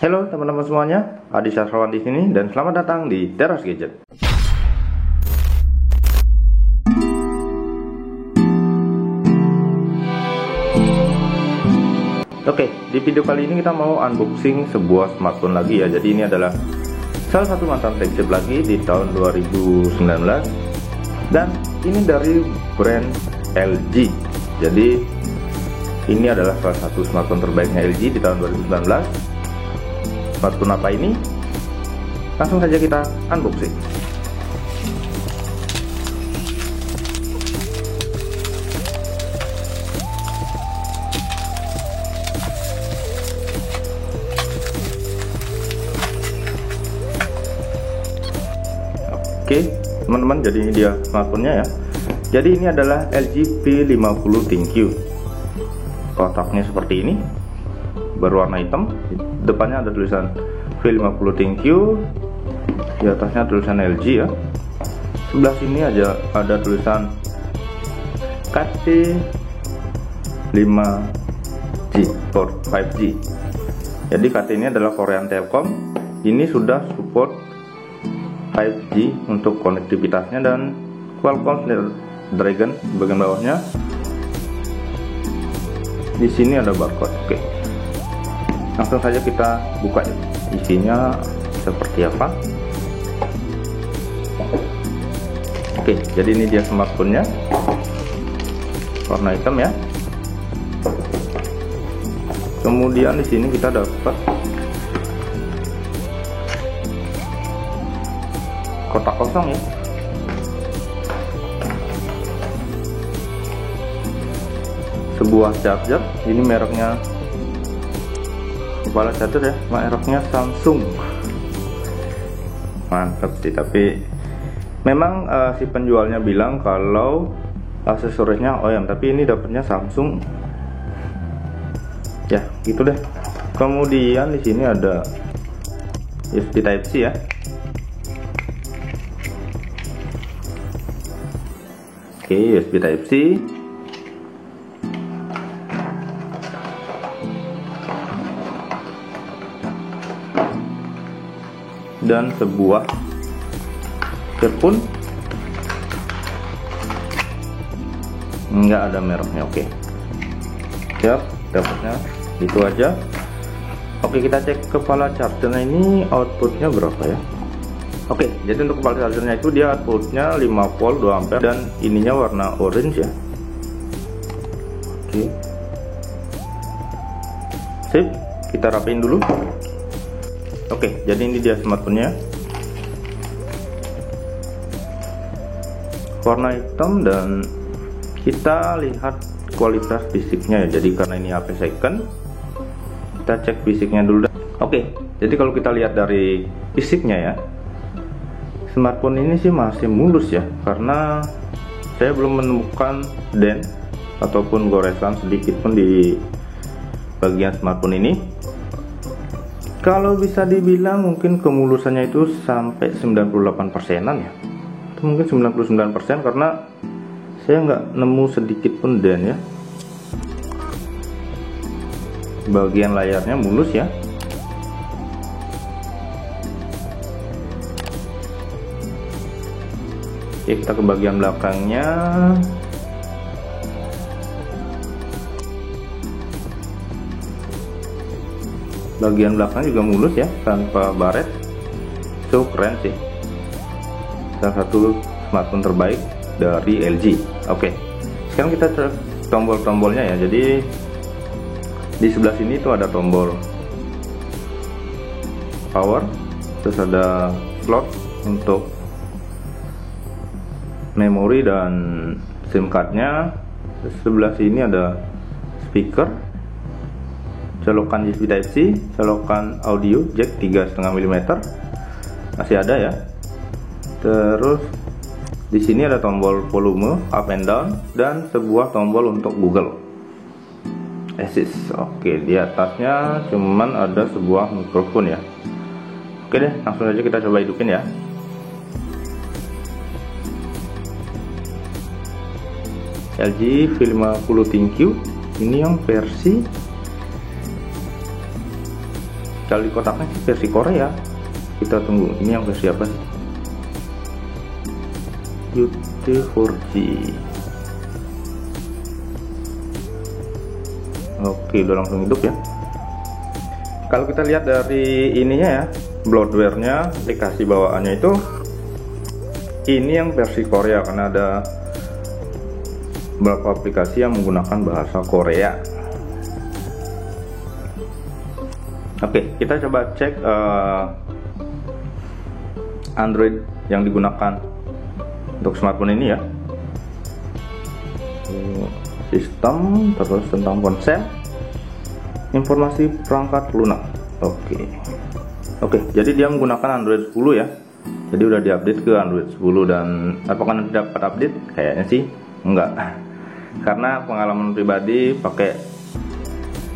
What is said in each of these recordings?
Halo teman-teman semuanya, Adi Sastrawan di sini dan selamat datang di Teras Gadget. Oke, di video kali ini kita mau unboxing sebuah smartphone lagi ya. Jadi ini adalah salah satu mantan flagship lagi di tahun 2019 dan ini dari brand LG. Jadi ini adalah salah satu smartphone terbaiknya LG di tahun 2019. Smartphone apa ini? Langsung saja kita unboxing. Oke, teman-teman, jadi ini dia smartphone-nya ya. Jadi ini adalah LG P50 ThinQ. Kotaknya seperti ini, berwarna hitam. Depannya ada tulisan P50 ThinQ, di atasnya tulisan LG ya. Sebelah sini ada tulisan KT 5G or 5G. Jadi KT ini adalah Korean Telkom. Ini sudah support 5G untuk konektivitasnya, dan Qualcomm Snapdragon bagian bawahnya. Di sini ada barcode. Oke, langsung saja kita buka ya. Isinya seperti apa. Oke, jadi ini dia smartphone-nya, warna hitam ya. Kemudian di sini kita dapat kotak kosong ya. Sebuah charger, ini mereknya, kepala charger ya, mereknya Samsung. Mantap sih, tapi memang si penjualnya bilang kalau aksesorisnya OEM, tapi ini dapatnya Samsung. Ya, gitu deh. Kemudian di sini ada USB Type C ya. Oke, USB Type C. Dan sebuah earphone, nggak ada mereknya. Oke, siap, dapatnya itu aja. Oke, kita cek kepala chargernya ini outputnya berapa ya. Oke, jadi untuk kepala chargernya itu dia outputnya 5 volt 2 ampere dan ininya warna orange ya. Oke, sip, kita rapiin dulu. Oke, jadi ini dia smartphone-nya, warna hitam, dan kita lihat kualitas fisiknya ya. Jadi karena ini HP second, kita cek fisiknya dulu. Oke, jadi kalau kita lihat dari fisiknya ya, smartphone ini sih masih mulus ya, karena saya belum menemukan dent ataupun goresan sedikit pun di bagian smartphone ini. Kalau bisa dibilang mungkin kemulusannya itu sampai 98%-an ya, itu mungkin 99%, karena saya nggak nemu sedikit pun dent ya. Bagian layarnya mulus ya. Oke, kita ke bagian belakangnya. Bagian belakang juga mulus ya, tanpa baret. So keren sih, salah satu smartphone terbaik dari LG. Oke, sekarang kita cek tombol-tombolnya ya. Jadi di sebelah sini tuh ada tombol power, terus ada slot untuk memori dan SIM cardnya. Terus sebelah sini ada speaker, colokan USB Type C, colokan audio jack 3,5 mm masih ada ya. Terus di sini ada tombol volume up and down dan sebuah tombol untuk Google Assist. Oke, di atasnya cuman ada sebuah mikrofon ya. Oke deh, langsung aja kita coba hidupin ya. LG V50 ThinQ ini yang versi Kalau di kotaknya versi Korea. Kita tunggu, ini yang versi apa sih? UT4G. Oke, udah langsung hidup ya. Kalau kita lihat dari ininya ya, bloatware-nya, aplikasi bawaannya itu ini yang versi Korea, karena ada beberapa aplikasi yang menggunakan bahasa Korea. Oke, kita coba cek Android yang digunakan untuk smartphone ini ya. Sistem, terus tentang konsep, informasi perangkat lunak. Oke, jadi dia menggunakan Android 10 ya. Jadi udah diupdate ke Android 10, dan apakah nanti dapat update? Kayaknya sih enggak. Karena pengalaman pribadi pakai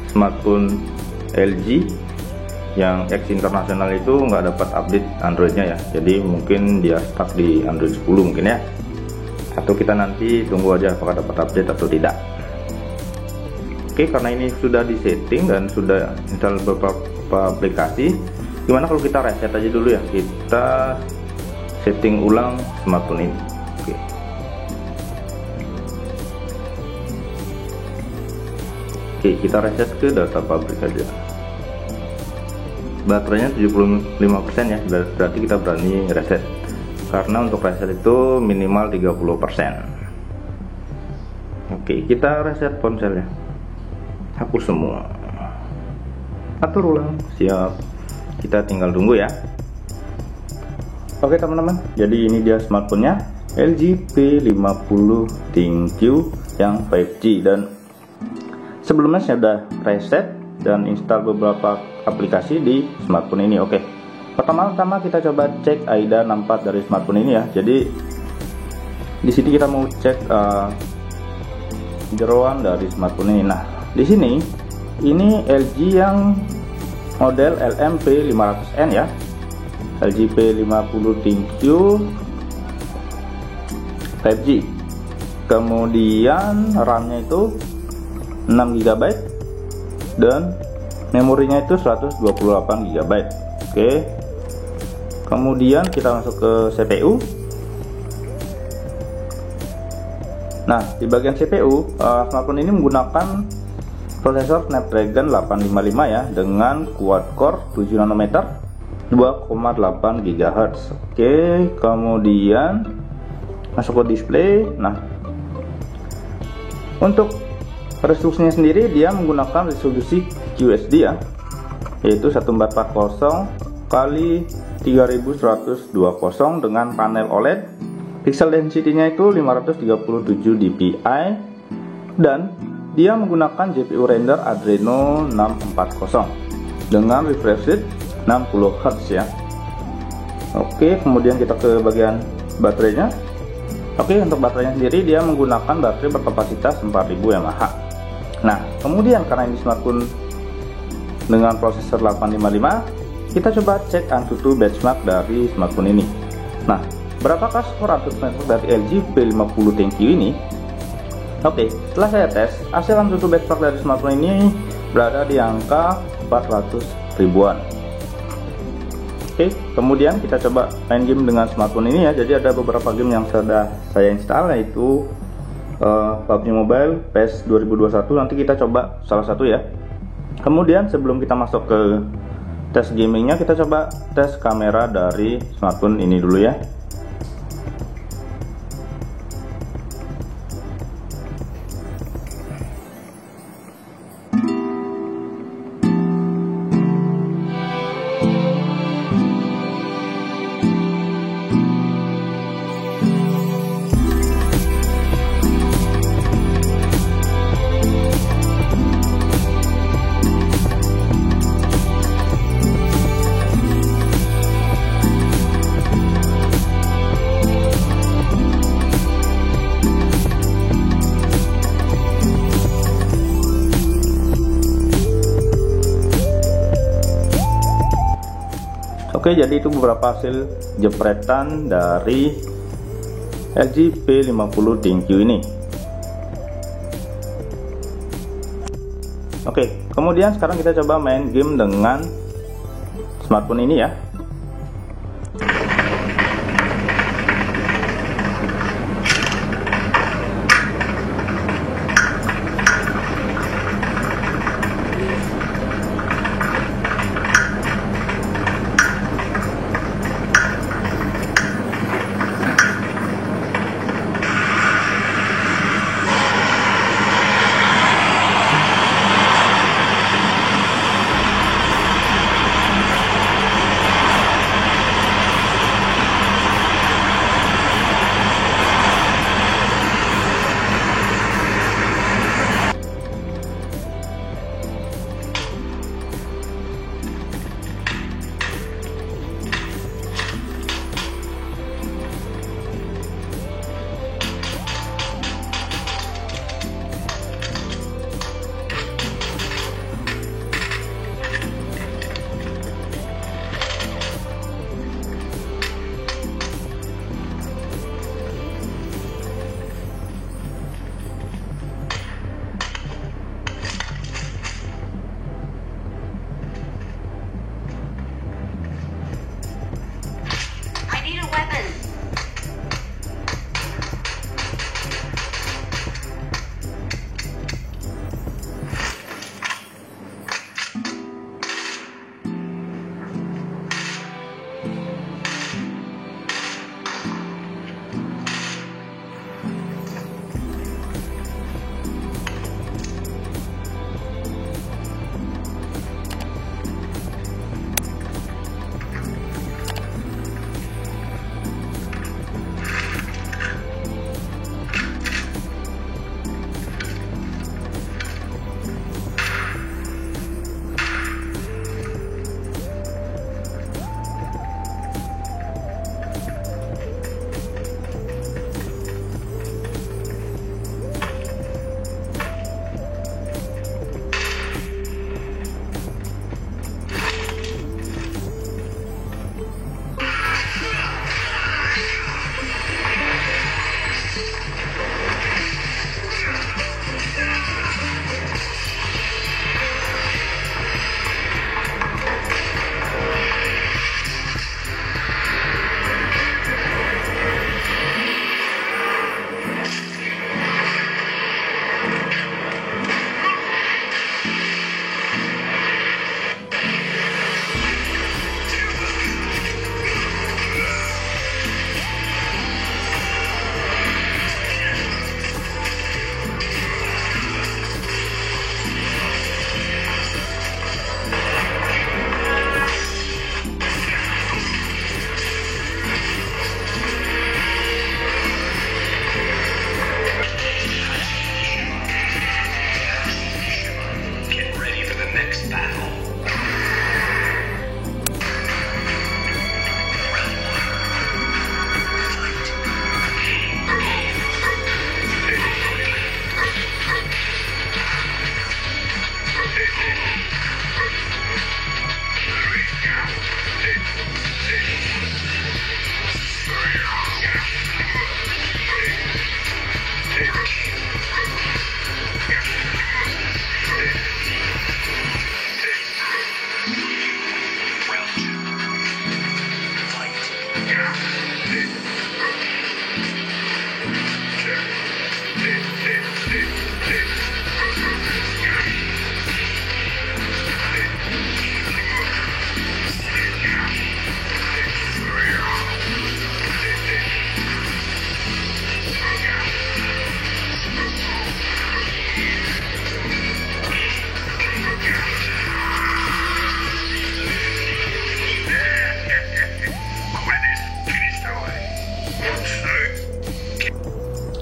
smartphone LG yang X internasional itu nggak dapat update Androidnya ya. Jadi mungkin dia stuck di Android 10 mungkin ya. Atau kita nanti tunggu aja apakah dapat update atau tidak. Oke, karena ini sudah disetting dan sudah install beberapa aplikasi, gimana kalau kita reset aja dulu ya, kita setting ulang smartphone ini. Oke, kita reset ke data pabrik aja. Baterainya 75% ya, berarti kita berani reset, karena untuk reset itu minimal 30%. Oke, kita reset ponselnya, hapus semua, atur ulang, siap. Kita tinggal tunggu ya. Oke teman-teman, jadi ini dia smartphone-nya, LG P50 ThinQ yang 5G. Dan sebelumnya saya sudah reset dan install beberapa aplikasi di smartphone ini. Oke, pertama-tama kita coba cek AIDA 64 dari smartphone ini ya. Jadi di sini kita mau cek jeroan dari smartphone ini. Nah, di sini ini LG yang model LM-P500N ya, LG P50 ThinQ 5G. Kemudian RAM-nya itu 6 GB dan memorinya itu 128 GB. Oke. Kemudian kita masuk ke CPU. Nah, di bagian CPU, smartphone ini menggunakan prosesor Snapdragon 855 ya, dengan quad-core 7 nanometer 2,8 GHz. Oke, kemudian masuk ke display. Nah, untuk resolusinya sendiri dia menggunakan resolusi QHD ya, yaitu 1440 kali 3120 dengan panel OLED. Pixel density-nya itu 537 dpi dan dia menggunakan GPU render Adreno 640 dengan refresh rate 60 Hz ya. Oke, kemudian kita ke bagian baterainya. Oke, untuk baterainya sendiri dia menggunakan baterai berkapasitas 4000 mAh. Nah, kemudian karena ini smartphone dengan prosesor 855, kita coba cek Antutu benchmark dari smartphone ini. Nah, berapakah skor Antutu benchmark dari LG P50 ThinQ ini? Oke, setelah saya tes, hasil Antutu benchmark dari smartphone ini berada di angka 400 ribuan. Oke, kemudian kita coba main game dengan smartphone ini ya. Jadi ada beberapa game yang sudah saya install, yaitu PUBG Mobile, PES 2021. Nanti kita coba salah satu ya. Kemudian sebelum kita masuk ke tes gamingnya, kita coba tes kamera dari smartphone ini dulu ya. Oke, jadi itu beberapa hasil jepretan dari LG P50 ThinQ ini. Oke, kemudian sekarang kita coba main game dengan smartphone ini ya.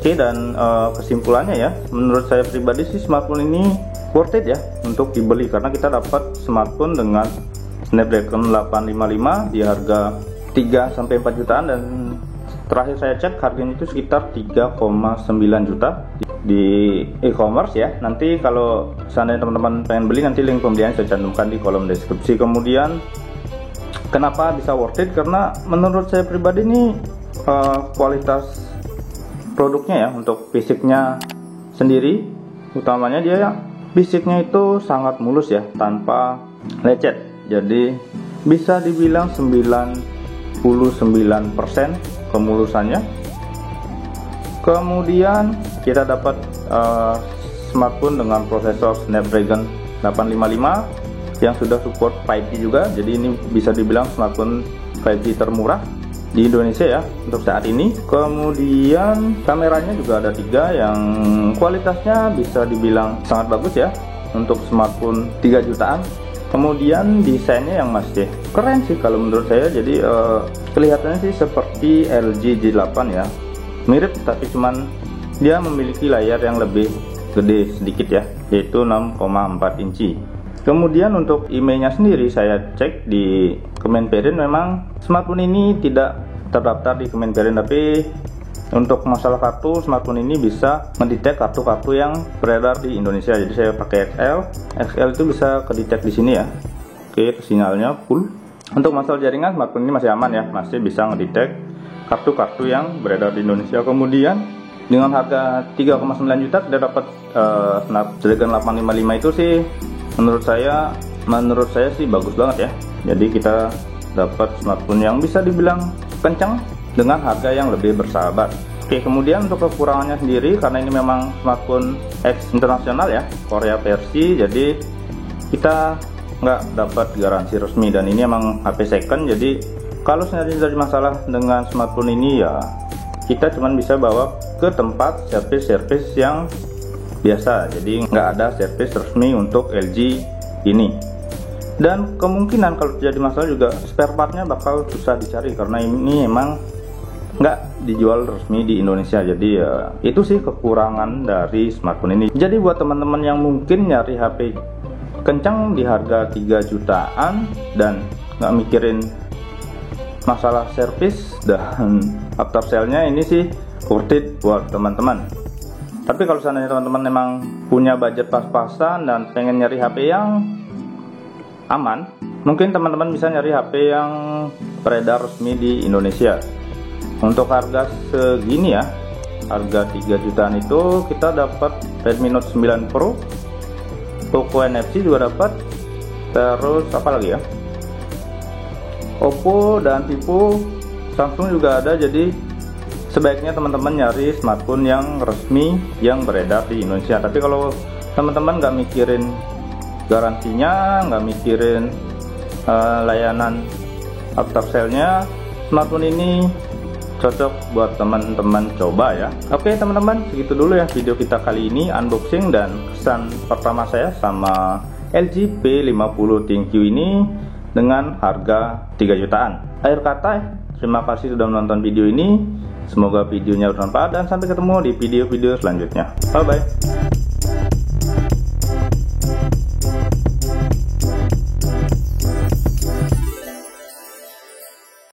Oke, dan kesimpulannya ya, menurut saya pribadi sih smartphone ini worth it ya untuk dibeli, karena kita dapat smartphone dengan Snapdragon 855 di harga 3-4 jutaan, dan terakhir saya cek harganya itu sekitar 3,9 juta di e-commerce ya. Nanti kalau seandainya teman-teman pengen beli, nanti link pembelian saya cantumkan di kolom deskripsi. Kemudian kenapa bisa worth it? Karena menurut saya pribadi ini kualitas produknya ya, untuk fisiknya sendiri utamanya dia ya, fisiknya itu sangat mulus ya, tanpa lecet. Jadi bisa dibilang 99% kemulusannya. Kemudian kita dapat smartphone dengan prosesor Snapdragon 855 yang sudah support 5G juga. Jadi ini bisa dibilang smartphone 5G termurah di Indonesia ya untuk saat ini. Kemudian kameranya juga ada 3 yang kualitasnya bisa dibilang sangat bagus ya untuk smartphone 3 jutaan. Kemudian desainnya yang masih keren sih kalau menurut saya. Jadi kelihatannya sih seperti LG G8 ya, mirip, tapi cuman dia memiliki layar yang lebih gede sedikit ya, yaitu 6,4 inci. Kemudian untuk IMEI-nya sendiri saya cek di Kemenperin, memang smartphone ini tidak terdaftar di Kemenperin, tapi untuk masalah kartu, smartphone ini bisa mendetek kartu-kartu yang beredar di Indonesia. Jadi saya pakai XL itu bisa kedetek di sini ya. Oke, sinyalnya full. Untuk masalah jaringan, smartphone ini masih aman ya, masih bisa ngedetek kartu-kartu yang beredar di Indonesia. Kemudian dengan harga 3,9 juta kita dapat Snapdragon 855 itu sih menurut saya sih bagus banget ya. Jadi kita dapat smartphone yang bisa dibilang kencang dengan harga yang lebih bersahabat. Oke, kemudian untuk kekurangannya sendiri, karena ini memang smartphone X internasional ya, Korea versi, jadi kita nggak dapat garansi resmi, dan ini emang HP second. Jadi kalau sebenarnya jadi masalah dengan smartphone ini ya, kita cuma bisa bawa ke tempat servis yang biasa, jadi nggak ada servis resmi untuk LG ini. Dan kemungkinan kalau terjadi masalah juga spare partnya bakal susah dicari, karena ini emang nggak dijual resmi di Indonesia. Jadi ya itu sih kekurangan dari smartphone ini. Jadi buat teman-teman yang mungkin nyari HP kencang di harga 3 jutaan dan nggak mikirin masalah servis dan after sale-nya, ini sih worth it buat teman-teman. Tapi kalau seandainya teman-teman memang punya budget pas-pasan dan pengen nyari HP yang aman, mungkin teman-teman bisa nyari HP yang beredar resmi di Indonesia. Untuk harga segini ya, harga 3 jutaan itu kita dapat Redmi Note 9 Pro, Poco NFC juga dapat, terus apa lagi ya, Oppo dan Vivo, Samsung juga ada. Jadi sebaiknya teman-teman nyari smartphone yang resmi yang beredar di Indonesia. Tapi kalau teman-teman nggak mikirin garansinya, nggak mikirin layanan after sale-nya, smartphone ini cocok buat teman-teman coba ya. Oke teman-teman, segitu dulu ya video kita kali ini, unboxing dan kesan pertama saya sama LG P50 ThinQ ini dengan harga 3 jutaan. Akhir kata, terima kasih sudah menonton video ini. Semoga videonya bermanfaat dan sampai ketemu di video-video selanjutnya. Bye bye.